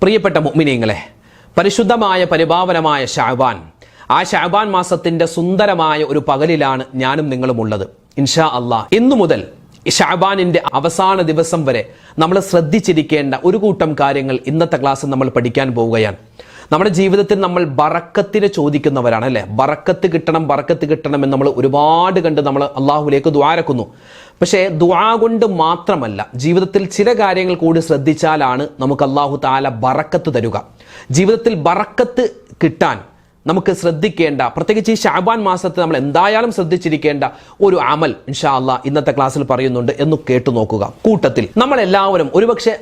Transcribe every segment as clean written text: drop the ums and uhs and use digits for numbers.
പ്രിയപ്പെട്ട മുഅ്മിനീങ്ങളെ, പരിശുദ്ധമായ പരിപാവനമായ ശഅബാൻ, ആ ശഅബാൻ മാസത്തിന്റെ സുന്ദരമായ ഒരു പകലിലാണ് ഞാനും നിങ്ങളും ഉള്ളത്. ഇൻഷാ അല്ലാഹ് ഇന്നു മുതൽ ശഅബാനിന്റെ അവസാന ദിവസം വരെ നമ്മൾ ശ്രദ്ധിച്ചിരിക്കേണ്ട ഒരു കൂട്ടം കാര്യങ്ങൾ ഇന്നത്തെ ക്ലാസ്സിൽ നമ്മൾ പഠിക്കാൻ പോവുകയാണ്. നമ്മുടെ ജീവിതത്തിൽ നമ്മൾ ബറക്കത്തിനെ ചോദിക്കുന്നവരാണ് അല്ലേ? ബറക്കത്ത് കിട്ടണം എന്ന് നമ്മൾ ഒരുപാട് കണ്ട് നമ്മൾ അള്ളാഹുവിലേക്ക് ദുആരക്കുന്നു. പക്ഷേ ദുആ കൊണ്ട് മാത്രമല്ല, ജീവിതത്തിൽ ചില കാര്യങ്ങൾ കൂടി ശ്രദ്ധിച്ചാലാണ് നമുക്ക് അള്ളാഹു തആല ബറക്കത്ത് തരുക. ജീവിതത്തിൽ ബറക്കത്ത് കിട്ടാൻ നമുക്ക് ശ്രദ്ധിക്കേണ്ട, പ്രത്യേകിച്ച് ഈ ശഅബാൻ മാസത്തിൽ നമ്മൾ എന്തായാലും ശ്രദ്ധിച്ചിരിക്കേണ്ട ഒരു അമൽ ഇൻഷാ അല്ലാഹ് ഇന്നത്തെ ക്ലാസ്സിൽ പറയുന്നുണ്ട് എന്ന് കേട്ടു നോക്കുക. കൂട്ടത്തിൽ നമ്മൾ എല്ലാവരും ഒരുപക്ഷെ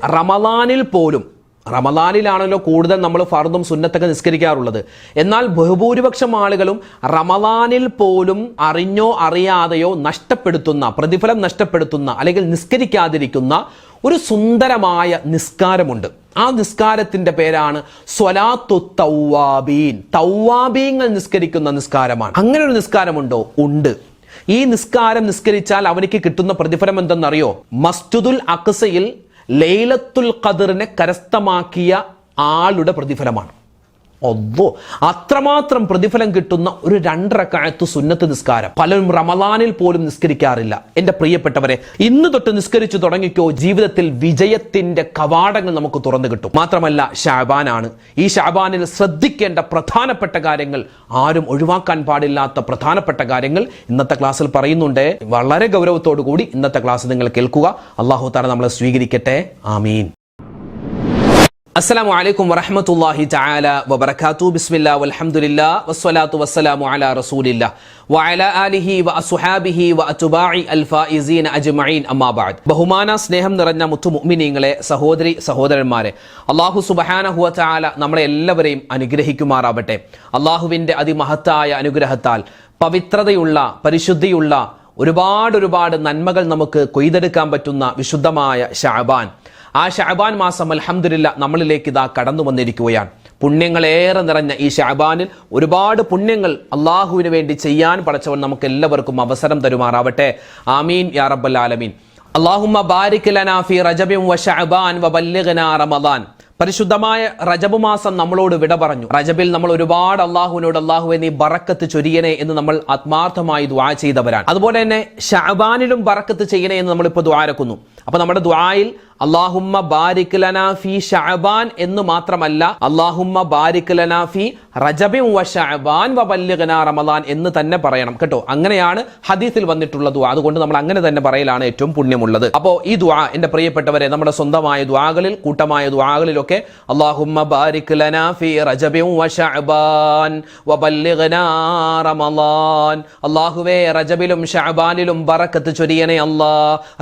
റമദാനിലാണല്ലോ കൂടുതൽ നമ്മൾ ഫർദും സുന്നത്തൊക്കെ നിസ്കരിക്കാറുള്ളത്. എന്നാൽ ബഹുഭൂരിപക്ഷം ആളുകളും റമദാനിൽ പോലും അറിഞ്ഞോ അറിയാതെയോ പ്രതിഫലം നഷ്ടപ്പെടുത്തുന്ന അല്ലെങ്കിൽ നിസ്കരിക്കാതിരിക്കുന്ന ഒരു സുന്ദരമായ നിസ്കാരമുണ്ട്. ആ നിസ്കാരത്തിന്റെ പേരാണ് സ്വലാത്തു തൗവാബീൻ. തൗവാബീങ്ങൾ നിസ്കരിക്കുന്ന നിസ്കാരമാണ്. അങ്ങനെ ഒരു നിസ്കാരമുണ്ടോ? ഉണ്ട്. ഈ നിസ്കാരം നിസ്കരിച്ചാൽ അവനിക്ക് കിട്ടുന്ന പ്രതിഫലം എന്തെന്നറിയോ? മസ്ജിദുൽ അഖ്സയിൽ ലൈലത്തുൽ ഖദറിനെ കരസ്ഥമാക്കിയ ആളുടെ പ്രതിഫലമാണ്. അത്രമാത്രം പ്രതിഫലം കിട്ടുന്ന ഒരു 2 റക്അത്ത് സുന്നത്ത് നിസ്കാരം പലരും റമദാനിൽ പോലും നിസ്കരിക്കാറില്ല. എന്റെ പ്രിയപ്പെട്ടവരെ, ഇന്ന് തൊട്ട് നിസ്കരിച്ചു തുടങ്ങിക്കോ, ജീവിതത്തിൽ വിജയത്തിന്റെ കവാടങ്ങൾ നമുക്ക് തുറന്നു കിട്ടും. മാത്രമല്ല ശഅബാനാണ്. ഈ ശഅബാനിൽ ശ്രദ്ധിക്കേണ്ട പ്രധാനപ്പെട്ട കാര്യങ്ങൾ, ആരും ഒഴിവാക്കാൻ പാടില്ലാത്ത പ്രധാനപ്പെട്ട കാര്യങ്ങൾ ഇന്നത്തെ ക്ലാസ്സിൽ പറയുന്നുണ്ട്. വളരെ ഗൗരവത്തോടു കൂടി ഇന്നത്തെ ക്ലാസ് നിങ്ങൾ കേൾക്കുക. അല്ലാഹു തആല നമ്മളെ സ്വീകരിക്കട്ടെ. ആമീൻ. അസ്സലാമു അലൈക്കും വറഹ്മത്തുള്ളാഹി തആല വബറകാതുഹു. ബിസ്മില്ലാ വൽഹംദുലില്ലാ വസ്സലാത്തു വസ്സലാമു അലാ റസൂലില്ലാ വഅലാ ആലിഹി വഅസ്ഹാബിഹി വഅത്ബാഇ അൽഫായിസീന അജ്മഈൻ. അമ്മാ ബഅദ്. ബഹുമാന സ്നേഹം നിറഞ്ഞ മുത്തു മുഅ്മിനീങ്ങളെ, സഹോദരന്മാരെ, അല്ലാഹു സുബ്ഹാനഹു വ തആല നമ്മളെ എല്ലാവരെയും അനുഗ്രഹിക്കുമാറാവട്ടെ. അല്ലാഹുവിന്റെ അതിമഹത്തായ അനുഗ്രഹത്താൽ പവിത്രതയുള്ള, പരിശുദ്ധിയുള്ള ഒരുപാട് നന്മകൾ നമുക്ക് കൊയ്തെടുക്കാൻ പറ്റുന്ന വിശുദ്ധമായ ശഅബാൻ, ആ ശഅബാൻ മാസം അൽഹംദുലില്ലാഹ് നമ്മളിലേക്ക് ഇതാ കടന്നു വന്നിരിക്കുകയാണ്. പുണ്യങ്ങളേറെ നിറഞ്ഞ ഈ ശഅബാനിൽ ഒരുപാട് പുണ്യങ്ങൾ അള്ളാഹുവിന് വേണ്ടി ചെയ്യാൻ പടച്ചവൻ നമുക്ക് എല്ലാവർക്കും അവസരം തരുമാറാവട്ടെ. ആമീൻ യാ റബ്ബൽ ആലമീൻ. അല്ലാഹുമ്മ ബാരിക് ലനാ ഫീ റജബിൻ വ ശഅബാൻ വബല്ലിഗ്നാ റമദാൻ. പരിശുദ്ധമായ റജബ് മാസം നമ്മളോട് വിട പറഞ്ഞു. റജബിൽ നമ്മൾ ഒരുപാട് അള്ളാഹുവിനോട് അള്ളാഹുവേ നീ ബറക്കത്ത് ചൊരിയണേ എന്ന് നമ്മൾ ആത്മാർത്ഥമായി ദുആ ചെയ്തവരാണ്. അതുപോലെ തന്നെ ശഅബാനിലും ബറക്കത്ത് ചെയ്യണേ എന്ന് നമ്മളിപ്പോൾ ദുആരക്കുന്നു. അപ്പൊ നമ്മുടെ ദുആയിൽ അല്ലാഹുമ്മ ബാരിക് ലനാ ഫീ ശഅബാൻ എന്ന് മാത്രമല്ല, അല്ലാഹുമ്മ ബാരിക് ലനാ ഫീ റജബിൻ വ ശഅബാൻ വബല്ലിഗ്നാ റമദാൻ എന്ന് തന്നെ പറയണം കേട്ടോ. അങ്ങനെയാണ് ഹദീസിൽ വന്നിട്ടുള്ള ദുആ. അതുകൊണ്ട് നമ്മൾ അങ്ങനെ തന്നെ പറയലാണ് ഏറ്റവും പുണ്യമുള്ളത്. അപ്പോൾ ഈ ദുആ എന്റെ പ്രിയപ്പെട്ടവരെ, നമ്മുടെ സ്വന്തമായ ദുആകളിൽ, കൂട്ടമായ ദുആകളിലൊക്കെ അല്ലാഹുമ്മ ബാരിക് ലനാ ഫീ റജബിൻ വ ശഅബാൻ വബല്ലിഗ്നാ റമദാൻ. അല്ലാഹുവേ റജബിലും ശഅബാനിലും ബറക്കത്ത് ചൊരിയണേ അല്ലാ,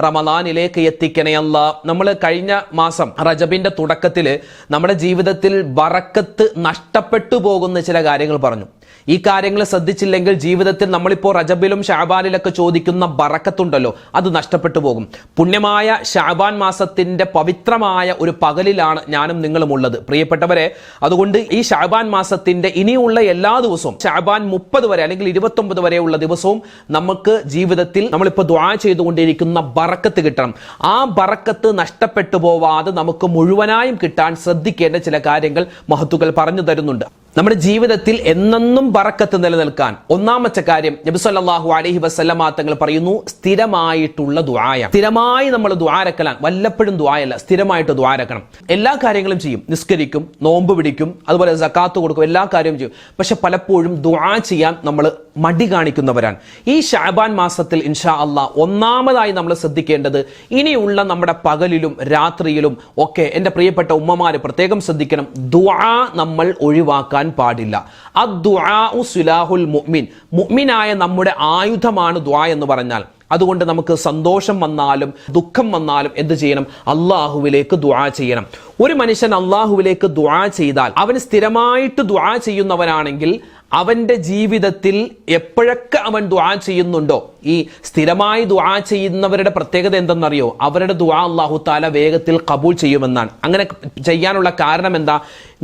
റമദാനിലേക്ക് എത്തിക്കണേ അല്ലാ. നമ്മൾ കഴിഞ്ഞ മാസം റജബിന്റെ തുടക്കത്തിൽ നമ്മുടെ ജീവിതത്തിൽ ബറക്കത്ത് നഷ്ടപ്പെട്ടു പോകുന്ന ചില കാര്യങ്ങൾ പറഞ്ഞു. ഈ കാര്യങ്ങൾ ശ്രദ്ധിച്ചില്ലെങ്കിൽ ജീവിതത്തിൽ നമ്മളിപ്പോൾ റജബിലും ശഅബാനിലൊക്കെ ചോദിക്കുന്ന ബറക്കത്തുണ്ടല്ലോ, അത് നഷ്ടപ്പെട്ടു പോകും. പുണ്യമായ ശഅബാൻ മാസത്തിന്റെ പവിത്രമായ ഒരു പകലിലാണ് ഞാനും നിങ്ങളും ഉള്ളത് പ്രിയപ്പെട്ടവരെ. അതുകൊണ്ട് ഈ ശഅബാൻ മാസത്തിന്റെ ഇനിയുള്ള എല്ലാ ദിവസവും, ശഅബാൻ 30 വരെ അല്ലെങ്കിൽ 29 വരെയുള്ള ദിവസവും നമുക്ക് ജീവിതത്തിൽ നമ്മളിപ്പോൾ ദുആ ചെയ്തുകൊണ്ടിരിക്കുന്ന ബറക്കത്ത് കിട്ടണം. ആ ബറക്കത്ത് നഷ്ടപ്പെട്ടു പോവാതെ നമുക്ക് മുഴുവനായും കിട്ടാൻ ശ്രദ്ധിക്കേണ്ട ചില കാര്യങ്ങൾ മഹത്തുക്കൾ പറഞ്ഞു തരുന്നുണ്ട്. നമ്മുടെ ജീവിതത്തിൽ എന്നെന്നും ബറക്കത്ത് നിലനിൽക്കാൻ ഒന്നാമത്തെ കാര്യം നബി സല്ലല്ലാഹു അലൈഹി വസല്ലമ തങ്ങൾ പറയുന്നു, സ്ഥിരമായിട്ടുള്ള ദുആയ. സ്ഥിരമായി നമ്മൾ ദുആരക്കലാണ്, വല്ലപ്പോഴും ദുആയല്ല, സ്ഥിരമായിട്ട് ദുആരക്കണം. എല്ലാ കാര്യങ്ങളും ചെയ്യും, നിസ്കരിക്കും, നോമ്പ് പിടിക്കും, അതുപോലെ സക്കാത്ത് കൊടുക്കും, എല്ലാ കാര്യവും ചെയ്യും. പക്ഷെ പലപ്പോഴും ദുആ ചെയ്യാൻ നമ്മൾ മടി കാണിക്കുന്നവരാണ്. ഈ ശഅബാൻ മാസത്തിൽ ഇൻഷാ അല്ലാഹ് ഒന്നാമതായി നമ്മൾ ശ്രദ്ധിക്കേണ്ടത്, ഇനിയുള്ള നമ്മുടെ പകലിലും രാത്രിയിലും ഒക്കെ എൻ്റെ പ്രിയപ്പെട്ട ഉമ്മമാര് പ്രത്യേകം ശ്രദ്ധിക്കണം, ദുആ നമ്മൾ ഒഴിവാക്കാൻ പാടില്ല. അദ്ദുആഉ സിലാഹുൽ മുഅ്മിൻ. മുഅ്മിനായ നമ്മുടെ ആയുധമാണ് ദുആ എന്ന് പറഞ്ഞാൽ. അതുകൊണ്ട് നമുക്ക് സന്തോഷം വന്നാലും ദുഃഖം വന്നാലും എന്ത് ചെയ്യണം? അള്ളാഹുവിലേക്ക് ദുആ ചെയ്യണം. ഒരു മനുഷ്യൻ അള്ളാഹുവിലേക്ക് ദുആ ചെയ്താൽ, അവന് സ്ഥിരമായിട്ട് ദുആ ചെയ്യുന്നവനാണെങ്കിൽ അവന്റെ ജീവിതത്തിൽ എപ്പോഴൊക്കെ അവൻ ദുആ ചെയ്യുന്നുണ്ടോ, ഈ സ്ഥിരമായി ദുആ ചെയ്യുന്നവരുടെ പ്രത്യേകത എന്തെന്നറിയോ? അവരുടെ ദുആ അല്ലാഹു തആല വേഗത്തിൽ ഖബൂൽ ചെയ്യുമെന്നാണ്. അങ്ങനെ ചെയ്യാനുള്ള കാരണം എന്താ?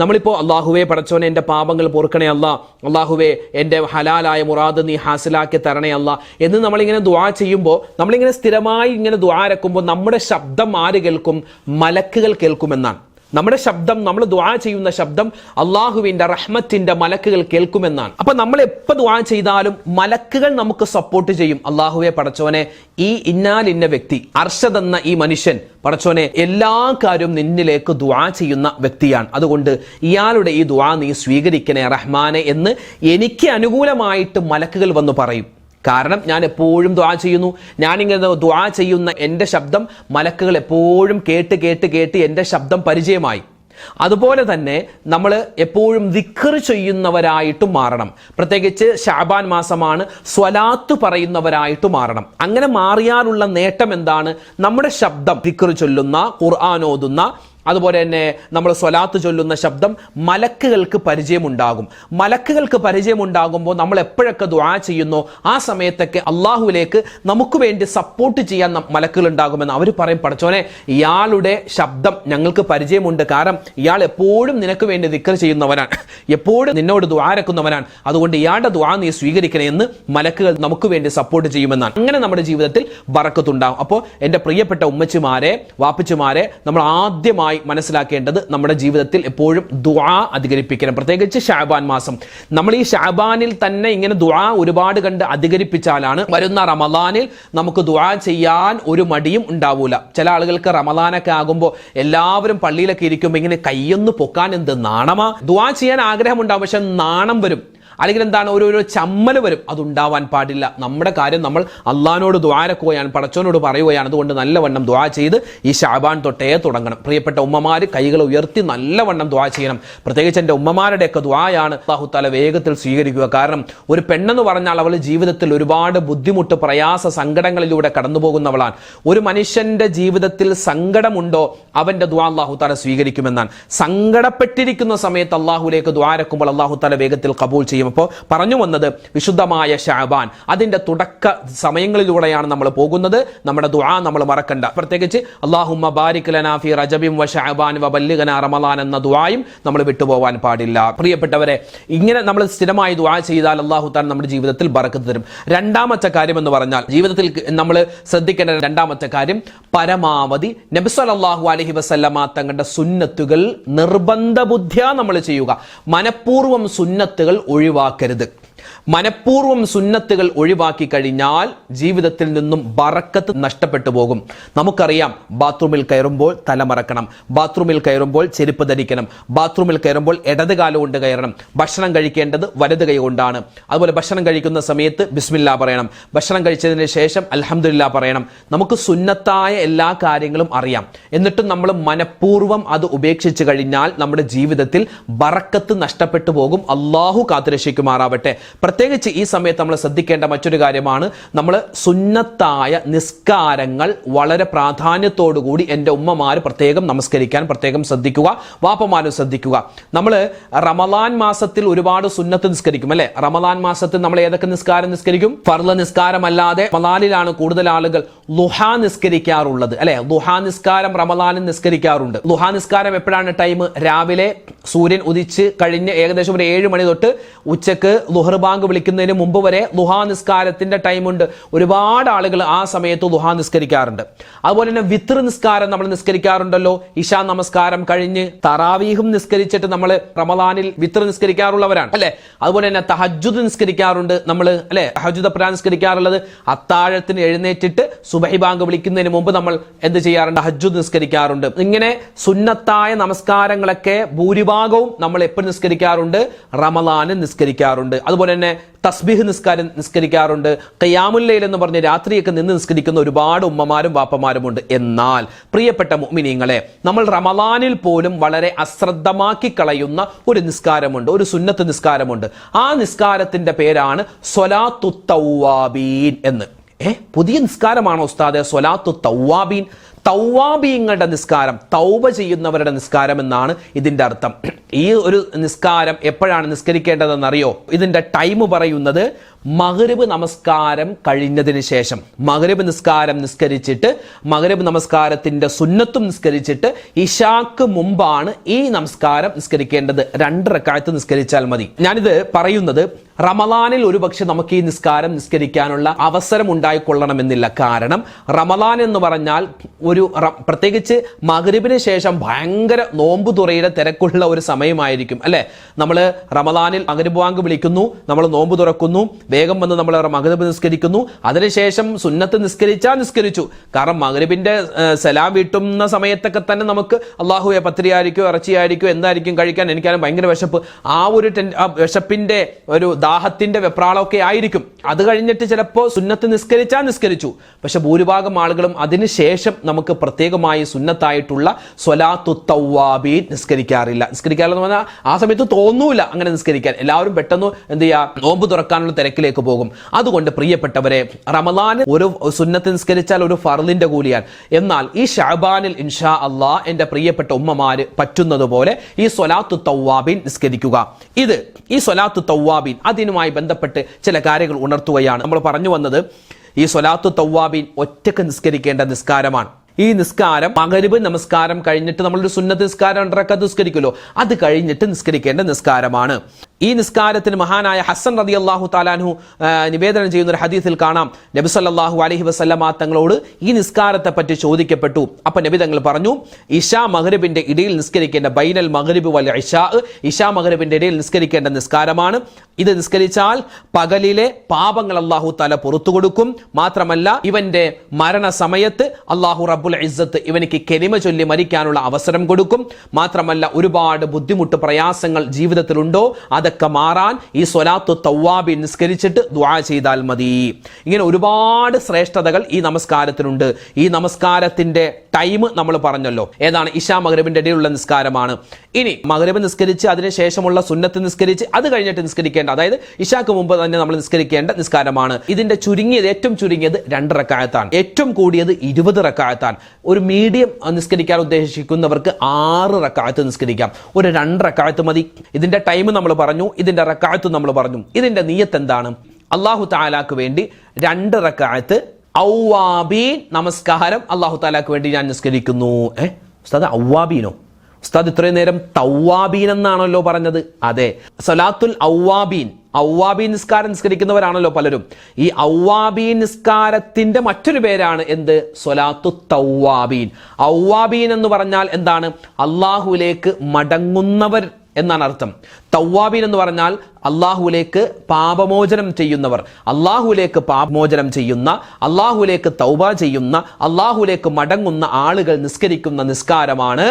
നമ്മളിപ്പോൾ അല്ലാഹുവേ പടച്ചോനെ എൻ്റെ പാപങ്ങൾ പൊറുക്കണേ അല്ലാ, അല്ലാഹുവേ എൻ്റെ ഹലാലായ മുറാദ് നീ ഹാസിലാക്കി തരണേ അല്ലാ എന്ന് നമ്മളിങ്ങനെ ദുആ ചെയ്യുമ്പോൾ, നമ്മളിങ്ങനെ സ്ഥിരമായി ഇങ്ങനെ ദുആ രക്കുമ്പോൾ നമ്മുടെ ശബ്ദം ആര് കേൾക്കും? മലക്കുകൾ കേൾക്കുമെന്നാണ്. നമ്മുടെ ശബ്ദം, നമ്മൾ ദുആ ചെയ്യുന്ന ശബ്ദം അള്ളാഹുവിന്റെ റഹ്മത്തിന്റെ മലക്കുകൾ കേൾക്കുമെന്നാണ്. അപ്പൊ നമ്മൾ എപ്പോൾ ദുആ ചെയ്താലും മലക്കുകൾ നമുക്ക് സപ്പോർട്ട് ചെയ്യും. അള്ളാഹുവെ പടച്ചോനെ, ഈ ഇന്നാലിന്ന വ്യക്തി അർഷദ് എന്ന ഈ മനുഷ്യൻ പടച്ചോനെ എല്ലാ കാര്യവും നിന്നിലേക്ക് ദുആ ചെയ്യുന്ന വ്യക്തിയാണ്, അതുകൊണ്ട് ഇയാളുടെ ഈ ദുആ നീ സ്വീകരിക്കണേ റഹ്മാനെ എന്ന് എനിക്ക് അനുകൂലമായിട്ട് മലക്കുകൾ വന്ന് പറയും. കാരണം ഞാൻ എപ്പോഴും ദുആ ചെയ്യുന്നു. ഞാനിങ്ങനെ ദുആ ചെയ്യുന്ന എൻ്റെ ശബ്ദം മലക്കുകൾ എപ്പോഴും കേട്ട് കേട്ട് കേട്ട് എൻ്റെ ശബ്ദം പരിചയമായി. അതുപോലെ തന്നെ നമ്മൾ എപ്പോഴും ദിക്ർ ചെയ്യുന്നവരായിട്ടും മാറണം. പ്രത്യേകിച്ച് ശഅബാൻ മാസമാണ്, സ്വലാത്ത് പറയുന്നവരായിട്ട് മാറണം. അങ്ങനെ മാറിയാലുള്ള നേട്ടം എന്താണ്? നമ്മുടെ ശബ്ദം ദിക്ർ ചൊല്ലുന്ന, ഖുർആൻ ഓതുന്ന, അതുപോലെ തന്നെ നമ്മൾ സ്വലാത്ത് ചൊല്ലുന്ന ശബ്ദം മലക്കുകൾക്ക് പരിചയമുണ്ടാകും. മലക്കുകൾക്ക് പരിചയമുണ്ടാകുമ്പോൾ നമ്മൾ എപ്പോഴൊക്കെ ദുആ ചെയ്യുന്നോ ആ സമയത്തൊക്കെ അള്ളാഹുവിലേക്ക് നമുക്ക് വേണ്ടി സപ്പോർട്ട് ചെയ്യാൻ മലക്കുകൾ ഉണ്ടാകുമെന്ന് അവർ പറയും. പടച്ചോനെ, ഇയാളുടെ ശബ്ദം ഞങ്ങൾക്ക് പരിചയമുണ്ട്, കാരണം ഇയാൾ എപ്പോഴും നിനക്ക് വേണ്ടി ദിക്ർ ചെയ്യുന്നവനാണ്, എപ്പോഴും നിന്നോട് ദുആരക്കുന്നവനാണ്, അതുകൊണ്ട് ഇയാളുടെ ദുആ നീ സ്വീകരിക്കണേ എന്ന് മലക്കുകൾ നമുക്ക് വേണ്ടി സപ്പോർട്ട് ചെയ്യുമെന്നാണ്. അങ്ങനെ നമ്മുടെ ജീവിതത്തിൽ ബറക്കത്തുണ്ടാകും. അപ്പോൾ എൻ്റെ പ്രിയപ്പെട്ട ഉമ്മച്ചിമാരെ, വാപ്പച്ചിമാരെ, നമ്മൾ ആദ്യമായി മനസ്സിലാക്കേണ്ടത് നമ്മുടെ ജീവിതത്തിൽ എപ്പോഴും ദുആ അധികരിപ്പിക്കണം. പ്രത്യേകിച്ച് ശഅബാൻ മാസം, നമ്മൾ ഈ ശഅബാനിൽ തന്നെ ഇങ്ങനെ ദുആ ഒരുപാട് കണ്ട് അധികരിപ്പിച്ചാലാണ് വരുന്ന റമളാനിൽ നമുക്ക് ദുആ ചെയ്യാൻ ഒരു മടിയും ഉണ്ടാവൂല. ചില ആളുകൾക്ക് റമളാനൊക്കെ ആകുമ്പോൾ എല്ലാവരും പള്ളിയിലൊക്കെ ഇരിക്കുമ്പോൾ ഇങ്ങനെ കൈയൊന്ന് പൊക്കാൻ എന്ത് നാണമാ. ദുആ ചെയ്യാൻ ആഗ്രഹമുണ്ടാവും, പക്ഷെ നാണം വരും, അല്ലെങ്കിൽ എന്താണ്, ഒരു ചമ്മൽ വരും. അതുണ്ടാവാൻ പാടില്ല. നമ്മുടെ കാര്യം നമ്മൾ അള്ളാഹിനോട് ദുആരക്കുകയാണ്, പടച്ചോനോട് പറയുകയാണ്. അതുകൊണ്ട് നല്ലവണ്ണം ദുആ ചെയ്ത് ഈ ശഅബാൻ തൊട്ടേ തുടങ്ങണം. പ്രിയപ്പെട്ട ഉമ്മമാർ കൈകൾ ഉയർത്തി നല്ലവണ്ണം ദുആ ചെയ്യണം. പ്രത്യേകിച്ച് എൻ്റെ ഉമ്മമാരുടെയൊക്കെ ദുആയാണ് അല്ലാഹു തആല വേഗത്തിൽ സ്വീകരിക്കുക. കാരണം ഒരു പെണ്ണെന്ന് പറഞ്ഞാൽ അവൾ ജീവിതത്തിൽ ഒരുപാട് ബുദ്ധിമുട്ട്, പ്രയാസ, സങ്കടങ്ങളിലൂടെ കടന്നു പോകുന്നവളാണ്. ഒരു മനുഷ്യന്റെ ജീവിതത്തിൽ സങ്കടമുണ്ടോ അവന്റെ ദുആ അല്ലാഹു തആല സ്വീകരിക്കുമെന്നാണ്. സങ്കടപ്പെട്ടിരിക്കുന്ന സമയത്ത് അള്ളാഹുലേക്ക് ദുആരക്കുമ്പോൾ അല്ലാഹു തആല വേഗത്തിൽ ഖബൂൽ ചെയ്യും. അപ്പോൾ പറഞ്ഞു വന്നത് വിശുദ്ധമായ ശഅബാൻ, അതിന്റെ തുടക്ക സമയങ്ങളിലൂടെയാണ് നമ്മൾ പോകുന്നത്. നമ്മുടെ ദുആ നമ്മൾ മറക്കണ്ട. പ്രത്യേകിച്ച് അല്ലാഹുമ്മ ബാരിക് ലനാ ഫീ റജബിൻ വ ശഅബാൻ വ ബല്ലിഗ്നാ റമളാൻ എന്ന ദുആയും നമ്മൾ വിട്ടുപോകാൻ പാടില്ല. പ്രിയപ്പെട്ടവരെ, ഇങ്ങനെ നമ്മൾ സ്ഥിരമായി ദുആ ചെയ്താൽ അല്ലാഹു തആല നമ്മുടെ ജീവിതത്തിൽ ബറക്കത്ത് തരും. രണ്ടാമത്തെ കാര്യം എന്ന് പറഞ്ഞാൽ, ജീവിതത്തിൽ നമ്മൾ ശ്രദ്ധിക്കേണ്ട രണ്ടാമത്തെ കാര്യം, പരമാവധി നബി സല്ലല്ലാഹു അലൈഹി വസല്ലമ തങ്ങളുടെ സുന്നത്തുകൾ നിർബന്ധ ബുദ്ധിയാ നമ്മൾ ചെയ്യുക. മനഃപൂർവ്വം സുന്നത്തുകൾ ഒഴിവാക്കരുത്. മനഃപൂർവ്വം സുന്നത്തുകൾ ഒഴിവാക്കി കഴിഞ്ഞാൽ ജീവിതത്തിൽ നിന്നും ബറക്കത്ത് നഷ്ടപ്പെട്ടു പോകും. നമുക്കറിയാം, ബാത്റൂമിൽ കയറുമ്പോൾ തലമറക്കണം, ബാത്റൂമിൽ കയറുമ്പോൾ ചെരുപ്പ് ധരിക്കണം, ബാത്റൂമിൽ കയറുമ്പോൾ ഇടത് കാലം കൊണ്ട് കയറണം, ഭക്ഷണം കഴിക്കേണ്ടത് വലത് കൈ കൊണ്ടാണ്, അതുപോലെ ഭക്ഷണം കഴിക്കുന്ന സമയത്ത് ബിസ്മില്ലാ പറയണം, ഭക്ഷണം കഴിച്ചതിന് ശേഷം അൽഹംദുലില്ലാ പറയണം. നമുക്ക് സുന്നത്തായ എല്ലാ കാര്യങ്ങളും അറിയാം, എന്നിട്ടും നമ്മൾ മനഃപൂർവ്വം അത് ഉപേക്ഷിച്ച് കഴിഞ്ഞാൽ നമ്മുടെ ജീവിതത്തിൽ ബറക്കത്ത് നഷ്ടപ്പെട്ടു പോകും. അള്ളാഹു കാത്തുരക്ഷിക്കുമാറാവട്ടെ. പ്രത്യേകിച്ച് ഈ സമയത്ത് നമ്മൾ ശ്രദ്ധിക്കേണ്ട മറ്റൊരു കാര്യമാണ്, നമ്മൾ സുന്നത്തായ നിസ്കാരങ്ങൾ വളരെ പ്രാധാന്യത്തോടുകൂടി എൻ്റെ ഉമ്മമാർ പ്രത്യേകം നമസ്കരിക്കാൻ പ്രത്യേകം ശ്രദ്ധിക്കുക, വാപ്പമാരും ശ്രദ്ധിക്കുക. നമ്മൾ റമളാൻ മാസത്തിൽ ഒരുപാട് സുന്നത്ത് നിസ്കരിക്കും അല്ലെ. റമളാൻ മാസത്തിൽ നമ്മൾ ഏതൊക്കെ നിസ്കാരം നിസ്കരിക്കും? ഫർള് നിസ്കാരമല്ലാതെ റമളാനിലാണ് കൂടുതൽ ആളുകൾ ളുഹാ നിസ്കരിക്കാറുള്ളത് അല്ലെ. ളുഹാ നിസ്കാരം റമളാനിൽ നിസ്കരിക്കാറുണ്ട്. ളുഹാ നിസ്കാരം എപ്പോഴാണ് ടൈം? രാവിലെ സൂര്യൻ ഉദിച്ച് കഴിഞ്ഞ് ഏകദേശം ഒരു 7 മണി തൊട്ട് ഉച്ചക്ക് ളുഹർ ബാങ്ക് വിളിക്കുന്നതിന് മുമ്പ് വരെ ളുഹാ നിസ്കാരത്തിന്റെ ടൈമുണ്ട്. ഒരുപാട് ആളുകൾ ആ സമയത്ത് ളുഹാ നിസ്കരിക്കാറുണ്ട്. അതുപോലെ തന്നെ വിത്ർ നിസ്കാരം നമ്മൾ നിസ്കരിക്കാറുണ്ടല്ലോ. ഇശാ നമസ്കാരം കഴിഞ്ഞ് തറാവീഹും നിസ്കരിച്ചിട്ട് നമ്മൾ റമളാനിൽ വിത്ർ നിസ്കരിക്കാറുള്ളവരാണ് അല്ലെ. അതുപോലെ തന്നെ തഹജ്ജുദ് നിസ്കരിക്കാറുണ്ട് നമ്മൾ അല്ലെ. തഹജ്ജുദ് എപ്പോഴാണ് നിസ്കരിക്കാറുള്ളത്? അത്താഴത്തിന് എഴുന്നേറ്റിട്ട് സുബഹി ബാങ്ക് വിളിക്കുന്നതിന് മുമ്പ് നമ്മൾ എന്ത് ചെയ്യാറുണ്ട്? തഹജ്ജുദ് നിസ്കരിക്കാറുണ്ട്. ഇങ്ങനെ സുന്നത്തായ നമസ്കാരങ്ങളൊക്കെ ഭൂരിഭാഗവും നമ്മൾ എപ്പോൾ നിസ്കരിക്കാറുണ്ട്? റമളാനിൽ നിസ്കരിക്കാറുണ്ട്. അതുപോലെ തന്നെ തസ്ബീഹ് നിസ്കരിക്കാറുണ്ട്. ഖിയാമുൽ ലൈൽ എന്ന് പറഞ്ഞ് രാത്രിയൊക്കെ നിന്ന് നിസ്കരിക്കുന്ന ഒരുപാട് ഉമ്മമാരും വാപ്പമാരുമുണ്ട്. എന്നാൽ പ്രിയപ്പെട്ട മുഅ്മിനീങ്ങളെ, നമ്മൾ റമളാനിൽ പോലും വളരെ അശ്രദ്ധമാക്കി കളയുന്ന ഒരു നിസ്കാരമുണ്ട്, ഒരു സുന്നത്ത് നിസ്കാരമുണ്ട്. ആ നിസ്കാരത്തിന്റെ പേരാണ് സ്വലാത്തു തൗവാബീൻ എന്ന്. പുതിയ നിസ്കാരമാണോ ഉസ്താദെ സ്വലാത്തു തൗവാബീൻ? തൗവാബീങ്ങളുടെ നിസ്കാരം, തൗബ ചെയ്യുന്നവരുടെ നിസ്കാരം എന്നാണ് ഇതിന്റെ അർത്ഥം. ഈ ഒരു നിസ്കാരം എപ്പോഴാണ് നിസ്കരിക്കേണ്ടതെന്നറിയോ? ഇതിന്റെ ടൈം പറയുന്നത് മഗ്രിബ് നമസ്കാരം കഴിഞ്ഞതിന് ശേഷം. മഗ്രിബ് നിസ്കാരം നിസ്കരിച്ചിട്ട് മഗ്രിബ് നമസ്കാരത്തിന്റെ സുന്നത്തും നിസ്കരിച്ചിട്ട് ഇശാക്ക് മുമ്പാണ് ഈ നമസ്കാരം നിസ്കരിക്കേണ്ടത്. 2 റക്അത്ത് നിസ്കരിച്ചാൽ മതി. ഞാനിത് പറയുന്നത് റമളാനിൽ ഒരുപക്ഷെ നമുക്ക് ഈ നിസ്കാരം നിസ്കരിക്കാനുള്ള അവസരം ഉണ്ടായിക്കൊള്ളണമെന്നില്ല. കാരണം റമളാൻ എന്ന് പറഞ്ഞാൽ പ്രത്യേകിച്ച് മഗ്രിബിന് ശേഷം ഭയങ്കര നോമ്പ് തുറയുടെ തിരക്കുള്ള ഒരു സമയമായിരിക്കും അല്ലെ. നമ്മൾ റമളാനിൽ മഗ്രിബ് ബാങ്ക് വിളിക്കുന്നു, നമ്മൾ നോമ്പ് തുറക്കുന്നു, വേഗം വന്ന് നമ്മൾ മഗ്രിബ് നിസ്കരിക്കുന്നു, അതിനുശേഷം സുന്നത്ത് നിസ്കരിച്ചു. കാരണം മഗ്രിബിന്റെ സലാം വീട്ടുന്ന സമയത്തൊക്കെ തന്നെ നമുക്ക് അള്ളാഹുവെ പത്തിരിയായിരിക്കോ ഇറച്ചിയായിരിക്കോ എന്തായിരിക്കും കഴിക്കാൻ, എനിക്കാലും ഭയങ്കര വിശപ്പ്, ആ ഒരു വിശപ്പിന്റെ ഒരു ദാഹത്തിന്റെ വെപ്രാളമൊക്കെ ആയിരിക്കും. അത് കഴിഞ്ഞിട്ട് ചിലപ്പോൾ സുന്നത്ത് നിസ്കരിച്ചു. പക്ഷെ ഭൂരിഭാഗം ആളുകളും അതിനുശേഷം നമുക്ക് പ്രത്യേകമായി സുന്നത്തായിട്ടുള്ള സ്വലാത്തു തവ്വാബീൻ നിസ്കരിക്കാറില്ലെന്ന് പറഞ്ഞാൽ ആ സമയത്ത് തോന്നൂല അങ്ങനെ നിസ്കരിക്കാൻ. എല്ലാവരും പെട്ടെന്ന് എന്ത് ചെയ്യുക, നോമ്പ് തുറക്കാനുള്ള തിരക്കിലേക്ക് പോകും. അതുകൊണ്ട് പ്രിയപ്പെട്ടവരെ, റമളാൻ ഒരു സുന്നത്ത് നിസ്കരിച്ചാൽ ഒരു ഫർളിന്റെ കൂലിയാണ്. എന്നാൽ ഈ ശഅബാനിൽ ഇൻഷാ അല്ലാഹ് എന്റെ പ്രിയപ്പെട്ട ഉമ്മമാര് പറ്റുന്നത് പോലെ ഈ സ്വലാത്തു തവ്വാബീൻ നിസ്കരിക്കുക. ഈ സ്വലാത്തു തവ്വാബീൻ അതിനുമായി ബന്ധപ്പെട്ട് ചില കാര്യങ്ങൾ ഉണർത്തുകയാണ്. നമ്മൾ പറഞ്ഞു വന്നത് ഈ സ്വലാത്തു തവ്വാബീൻ ഒറ്റക്ക് നിസ്കരിക്കേണ്ട നിസ്കാരമാണ്. ഈ നിസ്കാരം മഗ്രിബ് നമസ്കാരം കഴിഞ്ഞിട്ട് നമ്മളൊരു സുന്നത്ത് നിസ്കാരം 2 റക്അത്ത് നിസ്കരിക്കുമല്ലോ, അത് കഴിഞ്ഞിട്ട് നിസ്കരിക്കേണ്ട നിസ്കാരമാണ്. ഈ നിസ്കാരത്തിന് മഹാനായ ഹസൻ റളിയല്ലാഹു തആല അൻഹു നിവേദനം ചെയ്യുന്ന ഒരു ഹദീസിൽ കാണാം, നബി സല്ലല്ലാഹു അലൈഹി വസല്ലമ തങ്ങളോട് ഈ നിസ്കാരത്തെ പറ്റി ചോദിക്കപ്പെട്ടു. അപ്പോൾ നബി തങ്ങൾ പറഞ്ഞു, ഇശാ മഗ്രിബിന്റെ ഇടയിൽ നിസ്കരിക്കേണ്ട ബൈനൽ മഗ്രിബ് വൽ ഇശാ, ഇശാ മഗ്രിബിന്റെ ഇടയിൽ നിസ്കരിക്കേണ്ട നിസ്കാരമാണ്. ഇത് നിസ്കരിച്ചാൽ പകലിലെ പാപങ്ങൾ അല്ലാഹു തആല പുറത്തു കൊടുക്കും. മാത്രമല്ല ഇവന്റെ മരണസമയത്ത് അല്ലാഹു റബ്ബുൽ ഇസ്സത്ത് ഇവനിക്ക് കലിമ ചൊല്ലി മരിക്കാനുള്ള അവസരം കൊടുക്കും. മാത്രമല്ല ഒരുപാട് ബുദ്ധിമുട്ട് പ്രയാസങ്ങൾ ജീവിതത്തിലുണ്ടോ അതൊക്കെ മാറാൻ ഈ സ്വലാത്തു തവ്വാബീൻ നിസ്കരിച്ചിട്ട് ദുആ ചെയ്താൽ മതി. ഇങ്ങനെ ഒരുപാട് ശ്രേഷ്ഠതകൾ ഈ നമസ്കാരത്തിനുണ്ട്. ഈ നമസ്കാരത്തിന്റെ ടൈം നമ്മൾ പറഞ്ഞല്ലോ, ഏതാണ്? ഇശാ മഗ്രിബിന്റെ ഇടയിലുള്ള നിസ്കാരമാണ്. ഇനി മഗ്രിബ് നിസ്കരിച്ച് അതിനുശേഷമുള്ള സുന്നത്ത് നിസ്കരിച്ച് അത് കഴിഞ്ഞിട്ട് നിസ്കരിക്കേണ്ട, അതായത് ഇശാക്ക് മുമ്പ് തന്നെ നമ്മൾ നിസ്കരിക്കേണ്ട നിസ്കാരമാണ്. ഇതിന്റെ ഏറ്റവും ചുരുങ്ങിയത് 2 റക്അത്താണ്, ഏറ്റവും കൂടിയത് 20 റക്അത്താണ്. ഒരു മീഡിയം നിസ്കരിക്കാൻ ഉദ്ദേശിക്കുന്നവർക്ക് 6 റക്അത്ത് നിസ്കരിക്കാം. ഒരു 2 റക്അത്ത് മതി. ഇതിന്റെ ടൈം നമ്മൾ പറഞ്ഞു, ഇതിന്റെ റക്അത്ത് നമ്മൾ പറഞ്ഞു. ഇതിന്റെ നിയ്യത്ത് എന്താണ്? അല്ലാഹു തആലാക്ക് വേണ്ടി 2 റക്അത്ത് അവ്വാബീൻ നമസ്കാരം അല്ലാഹു തആലാക്ക് വേണ്ടി ഞാൻ നിസ്കരിക്കുന്നു. ഉസ്താദ് അവ്വാബീനോ? ഉസ്താദ് ഇത്രയും നേരം തവ്വാബീൻ എന്നാണല്ലോ പറഞ്ഞത്. അതെ, സലാത്തുൽ അവ്വാബീൻ, അവ്വാബീൻ നിസ്കാരം നിസ്കരിക്കുന്നവരാണല്ലോ പലരും. ഈ അവ്വാബീൻ നിസ്കാരത്തിന്റെ മറ്റൊരു പേരാണ് എന്ത്? സ്വലാത്തു തവ്വാബീൻ. അവ്വാബീൻ എന്ന് പറഞ്ഞാൽ എന്താണ്? അള്ളാഹുവിലേക്ക് മടങ്ങുന്നവർ എന്നാണ് അർത്ഥം. തവ്വാബീൻ എന്ന് പറഞ്ഞാൽ അള്ളാഹുവിലേക്ക് പാപമോചനം ചെയ്യുന്നവർ, അള്ളാഹുവിലേക്ക് പാപമോചനം ചെയ്യുന്ന, അള്ളാഹുവിലേക്ക് തൗബ ചെയ്യുന്ന, അള്ളാഹുവിലേക്ക് മടങ്ങുന്ന ആളുകൾ നിസ്കരിക്കുന്ന നിസ്കാരമാണ്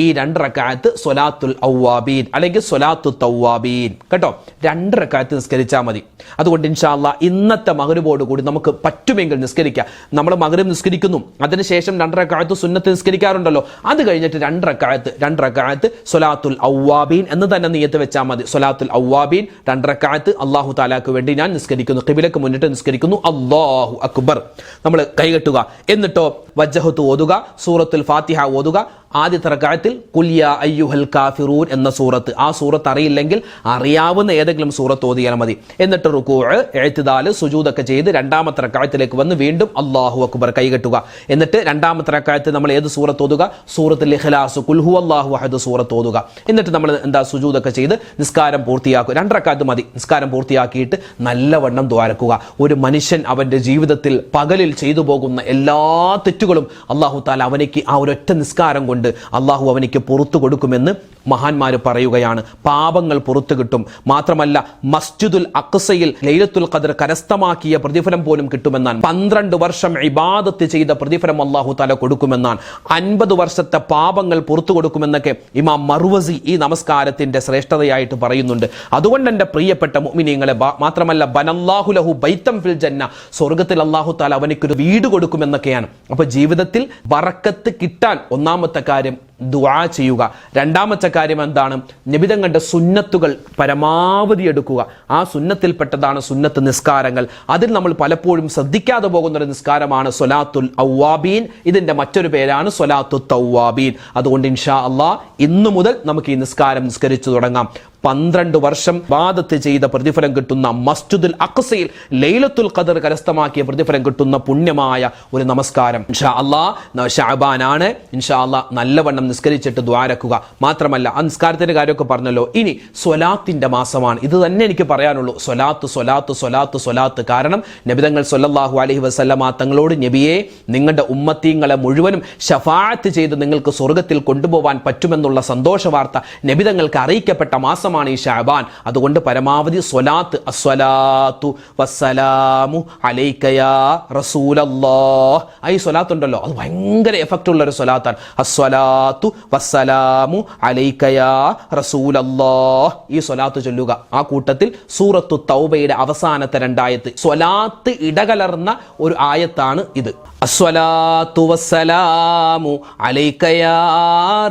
ഈ 2 റക്അത്ത് സ്വലാത്തുൽ അവ്വാബീൻ അല്ലെങ്കിൽ സ്വലാത്തു തവ്വാബീൻ. കേട്ടോ, 2 റക്അത്ത് നിസ്കരിച്ചാൽ മതി. അതുകൊണ്ട് ഇൻഷാ അല്ലാഹ് ഇന്നത്തെ മഗ്രിബോട് കൂടി നമുക്ക് പറ്റുമെങ്കിൽ നിസ്കരിക്കാം. നമ്മൾ മഗ്രിബ് നിസ്കരിക്കുന്നു, അതിനുശേഷം 2 റക്അത്ത് സുന്നത്ത് നിസ്കരിക്കാറുണ്ടല്ലോ, അത് കഴിഞ്ഞിട്ട് 2 റക്അത്ത് സ്വലാത്തുൽ അവ്വാബീൻ എന്ന് തന്നെ നിയ്യത്ത് വെച്ചാൽ മതി. സ്വലാത്തുൽ അവ്വാബീൻ 2 റക്അത്ത് അല്ലാഹു തആലാക്ക് വേണ്ടി ഞാൻ നിസ്കരിക്കുന്നു, ഖിബിലക്ക് മുന്നിട്ട് നിസ്കരിക്കുന്നു, അല്ലാഹു അക്ബർ. നമ്മൾ കൈകെട്ടുക, എന്നിട്ടോ വജ്ജഹത്തു ഓതുക, സൂറത്തുൽ ഫാത്തിഹ ഓതുക. ആദ്യത്തെ റക്അത്തിൽ ഖുൽ യാ അയ്യുഹൽ കാഫിറൂൻ എന്ന സൂറത്ത്, ആ സൂറത്ത് അറിയില്ലെങ്കിൽ അറിയാവുന്ന ഏതെങ്കിലും സൂറത്ത് ഓതിയാൽ മതി. എന്നിട്ട് റുകൂഅ്, ഇഅ്തിദാൽ, സുജൂദൊക്കെ ചെയ്ത് 2ാമത്തെ റക്അത്തിലേക്ക് വന്ന് വീണ്ടും അല്ലാഹു അക്ബർ കൈകെട്ടുക. എന്നിട്ട് 2ാമത്തെ റക്അത്തിൽ നമ്മൾ ഏത് സൂറത്ത് ഓതുക? സൂറത്തുൽ ഇഖ്ലാസ്, ഖുൽ ഹുവല്ലാഹു അഹദ് സൂറത്ത് ഓതുക. എന്നിട്ട് നമ്മൾ സുജൂദൊക്കെ ചെയ്ത് നിസ്കാരം പൂർത്തിയാക്കുക. 2 റക്അത്ത് മതി. നിസ്കാരം പൂർത്തിയാക്കിയിട്ട് നല്ലവണ്ണം ദ്വാരക്കുക. ഒരു മനുഷ്യൻ അവന്റെ ജീവിതത്തിൽ പകലിൽ ചെയ്തു പോകുന്ന എല്ലാ തെറ്റുകളും അല്ലാഹു തആല അവനിക്ക് ആ ഒരൊറ്റ നിസ്കാരം കൊണ്ട് അള്ളാഹു അവനിക്ക് പുറത്തു കൊടുക്കുമെന്ന് മഹാന്മാർ പറയുകയാണ്. പാപങ്ങൾ പുറത്തു കിട്ടും. മാത്രമല്ല മസ്ജിദുൽ അഖ്സയിൽ ലൈലത്തുൽ ഖദ്ർ കരസ്ഥമാക്കിയ പ്രതിഫലം പോലും കിട്ടുമെന്നാണ്. 12 വർഷം ഇബാദത്ത് ചെയ്ത പ്രതിഫലം അല്ലാഹു തആല കൊടുക്കുമെന്നാണ്. 50 വർഷത്തെ പാപങ്ങൾ പുറത്തു കൊടുക്കുമെന്നൊക്കെ ഇമാം മർവസി ഈ നമസ്കാരത്തിന്റെ ശ്രേഷ്ഠതയായിട്ട് പറയുന്നുണ്ട്. അതുകൊണ്ട് എൻ്റെ പ്രിയപ്പെട്ട മുഅ്മിനീങ്ങളെ, മാത്രമല്ല ബനല്ലാഹു ലഹു ബൈത്തം ഫിൽ ജന്ന, സ്വർഗ്ഗത്തിൽ അല്ലാഹു തആല അവനിക്കൊരു വീട് കൊടുക്കുമെന്നൊക്കെയാണ്. അപ്പോൾ ജീവിതത്തിൽ ബറക്കത്ത് കിട്ടാൻ ഒന്നാമത്തെ കാര്യം ദുആ ചെയ്യുക. രണ്ടാമത്തെ കാര്യം എന്താണ്? നബിതങ്ങളുടെ സുന്നത്തുകൾ പരമാവധി എടുക്കുക. ആ സുന്നത്തിൽപ്പെട്ടതാണ് സുന്നത്ത് നിസ്കാരങ്ങൾ. അതിൽ നമ്മൾ പലപ്പോഴും ശ്രദ്ധിക്കാതെ പോകുന്ന ഒരു നിസ്കാരമാണ് സ്വലാത്തുൽ അവ്വാബീൻ. ഇതിന്റെ മറ്റൊരു പേരാണ് സ്വലാത്തു തവ്വാബീൻ. അതുകൊണ്ട് ഇൻഷാ അല്ലാഹ് ഇന്നു മുതൽ നമുക്ക് ഈ നിസ്കാരം നിസ്കരിച്ചു തുടങ്ങാം. 12 വർഷം ഇബാദത്ത് ചെയ്ത പ്രതിഫലം കിട്ടുന്ന മസ്ജിദുൽ അഖ്സയിൽ ലൈലത്തുൽ ഖദർ കരസ്ഥമാക്കിയ പ്രതിഫലം കിട്ടുന്ന പുണ്യമായ ഒരു നമസ്കാരം. ഇൻഷാ അല്ലാഹ് ശഅബാനാണ്. ഇൻഷാ അല്ലാഹ് നല്ലവണ്ണം നിസ്കരിച്ചിട്ട് ദ്വാരക്കുക. മാത്രമല്ല ആ നിസ്കാരത്തിന്റെ കാര്യമൊക്കെ പറഞ്ഞല്ലോ. ഇനി സ്വലാത്തിന്റെ മാസമാണ്. ഇത് തന്നെ എനിക്ക് പറയാനുള്ളൂ. സ്വലാത്ത് സ്വലാത്ത് സ്വലാത്ത് സ്വലാത്ത്. കാരണം നബിതങ്ങൾ സ്വല്ലല്ലാഹു അലൈഹി വസല്ലമ തങ്ങളോട്, നബിയെ, നിങ്ങളുടെ ഉമ്മത്തീങ്ങളെ മുഴുവനും ശഫാഅത്ത് ചെയ്ത് നിങ്ങൾക്ക് സ്വർഗ്ഗത്തിൽ കൊണ്ടുപോകാൻ പറ്റുമെന്നുള്ള സന്തോഷ വാർത്ത നബിതങ്ങൾക്ക് അറിയിക്കപ്പെട്ട മാസം ഈ ശഅബാൻ. അതുകൊണ്ട് പരമാവധി സ്വലാത്ത്, അസ്സലാത്തു വസ്സലാമു അലൈക യാ റസൂലല്ലാഹ്, ഈ സ്വലാത്ത് ഉണ്ടല്ലോ, അത് ഭയങ്കര എഫക്റ്റ് ഉള്ള ഒരു സ്വലാത്താണ്. അസ്സലാത്തു വസ്സലാമു അലൈക യാ റസൂലല്ലാഹ്. ഈ സ്വലാത്ത് ചൊല്ലുക. ആ കൂട്ടത്തിൽ സൂറത്തു തൗബയുടെ അവസാനത്തെ 2 ആയത്ത് സ്വലാത്ത് ഇടകലർന്ന ഒരു ആയത്താണ് ഇത്. അസ്സലാത്തു വസ്സലാമു അലൈക യാ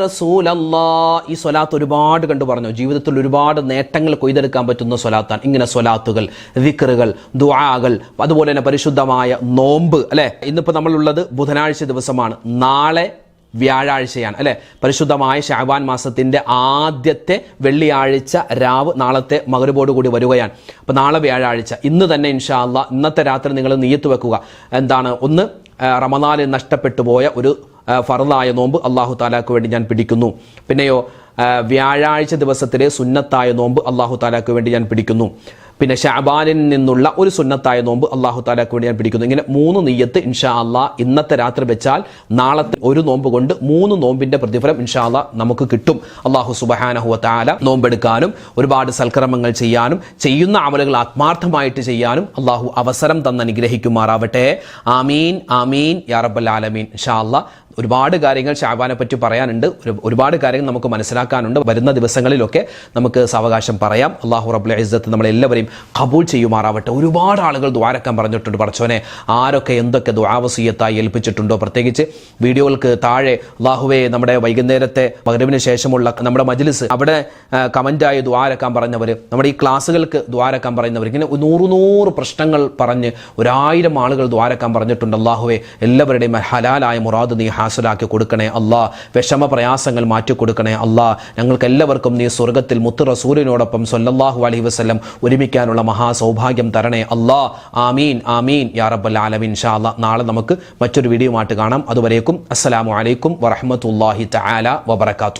റസൂലല്ലാഹ്. ഈ സ്വലാത്ത് ഒരുപാട് കണ്ടു പറഞ്ഞു. ജീവിതത്തിൽ ഒരുപാട് നേട്ടങ്ങൾ കൊയ്തെടുക്കാൻ പറ്റുന്ന സ്വലാത്താണ്. ഇങ്ങനെ സ്വലാത്തുകൾ, ദിക്റുകൾ, ദുആകൾ, അതുപോലെ തന്നെ പരിശുദ്ധമായ നോമ്പ്. അല്ലെ, ഇന്നിപ്പോൾ നമ്മളുള്ളത് ബുധനാഴ്ച ദിവസമാണ്. നാളെ വ്യാഴാഴ്ചയാണ്. അല്ലെ, പരിശുദ്ധമായ ശഅബാൻ മാസത്തിന്റെ ആദ്യത്തെ വെള്ളിയാഴ്ച രാവ് നാളത്തെ മഗ്‌രിബോട് കൂടി വരികയാണ്. അപ്പോൾ നാളെ വ്യാഴാഴ്ച. ഇന്ന് തന്നെ ഇൻഷാ അല്ലാഹ് ഇന്നത്തെ രാത്രി നിങ്ങൾ നിയ്യത്ത് വെക്കുക. എന്താണ്? ഒന്ന്, റമദാനിൽ നഷ്ടപ്പെട്ടു പോയ ഒരു ഫർളായ നോമ്പ് അല്ലാഹു തആലാക്ക് വേണ്ടി ഞാൻ പിടിക്കുന്നു. പിന്നെയോ വ്യാഴാഴ്ച ദിവസത്തിലെ സുന്നത്തായ നോമ്പ് അല്ലാഹു തആലാക്ക് വേണ്ടി ഞാൻ പിടിക്കുന്നു. പിന്നെ ശഅബാനിൽ നിന്നുള്ള ഒരു സുന്നത്തായ നോമ്പ് അല്ലാഹു തആലാക്ക് വേണ്ടി ഞാൻ പിടിക്കുന്നു. ഇങ്ങനെ 3 നിയ്യത്ത് ഇൻഷാ അല്ലാഹ് ഇന്നത്തെ രാത്രി വെച്ചാൽ നാളത്തെ ഒരു നോമ്പ് കൊണ്ട് 3 നോമ്പിന്റെ പ്രതിഫലം ഇൻഷാ അല്ലാഹ് നമുക്ക് കിട്ടും. അല്ലാഹു സുബ്ഹാനഹു വ തആല നോമ്പെടുക്കാനും ഒരുപാട് സൽക്കർമ്മങ്ങൾ ചെയ്യാനും ചെയ്യുന്ന അമലുകൾ ആത്മാർത്ഥമായിട്ട് ചെയ്യാനും അല്ലാഹു അവസരം തന്ന് അനുഗ്രഹിക്കുമാറാവട്ടെ. ആമീൻ ആമീൻ യാ റബ്ബൽ ആലമീൻ. ഇൻഷാ അല്ലാഹ് ഒരുപാട് കാര്യങ്ങൾ ശഅബാനെ പറ്റി പറയാനുണ്ട്. ഒരുപാട് കാര്യങ്ങൾ നമുക്ക് മനസ്സിലാക്കാനുണ്ട്. വരുന്ന ദിവസങ്ങളിലൊക്കെ നമുക്ക് സാവകാശം പറയാം. അല്ലാഹു റബ്ബുൽ ഇസ്സത്ത് നമ്മളെല്ലാവരെയും ഖബൂൽ ചെയ്യുമാറാവട്ടെ. ഒരുപാട് ആളുകൾ ദുആരക്കാൻ പറഞ്ഞിട്ടുണ്ട്. പടച്ചോനെ, ആരൊക്കെ എന്തൊക്കെ ദുആ വസിയത്തായി ഏൽപ്പിച്ചിട്ടുണ്ടോ, പ്രത്യേകിച്ച് വീഡിയോകൾക്ക് താഴെ അല്ലാഹുവേ നമ്മുടെ വൈകുന്നേരത്തെ മഗ്‌രിബിന് ശേഷമുള്ള നമ്മുടെ മജ്ലിസ്, അവിടെ കമന്റായി ദുആരക്കാൻ പറഞ്ഞവർ, നമ്മുടെ ഈ ക്ലാസ്സുകൾക്ക് ദുആരക്കാൻ പറയുന്നവർ, ഇങ്ങനെ 100 പ്രശ്നങ്ങൾ പറഞ്ഞ് 1000 ആളുകൾ ദുആരക്കാൻ പറഞ്ഞിട്ടുണ്ട്. അല്ലാഹുവേ, എല്ലാവരുടെയും ഹലാലായ മുറാദ് നീ ഹാസിലാക്കി കൊടുക്കണേ അല്ലാ. വിഷമ പ്രയാസങ്ങൾ മാറ്റി കൊടുക്കണേ അല്ലാ. ഞങ്ങൾക്ക് എല്ലാവർക്കും നീ സ്വർഗ്ഗത്തിൽ മുത്ത് റസൂലിനോടൊപ്പം സ്വല്ലല്ലാഹു അലൈഹി വസല്ലം ഒരുമിക്കാനുള്ള മഹാസൗഭാഗ്യം തരണേ അല്ലാ. ആമീൻ ആമീൻ യാ റബ്ബൽ ആലമീൻ. ഇൻഷാ അല്ലാഹ് നാളെ നമുക്ക് മറ്റൊരു വീഡിയോ ആയിട്ട് കാണാം. അതുവരേക്കും അസ്സലാമു അലൈക്കും വറഹ്മത്തുള്ളാഹി തആല വബറകാതുഹു.